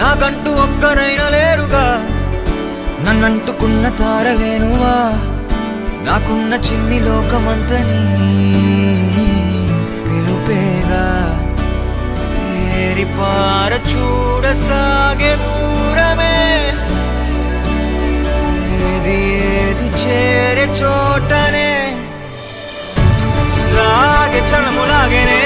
నాకంటూ ఒక్కరైనా లేరుగా, నన్నంటుకున్న తారవేనువా, నాకున్న చిన్ని లోకమంతని పిలుపేగా. ఏరిపార చూడసాగే దూరమే, ఏది ఏది చేరే చోటనే సాగే క్షణములాగేనే.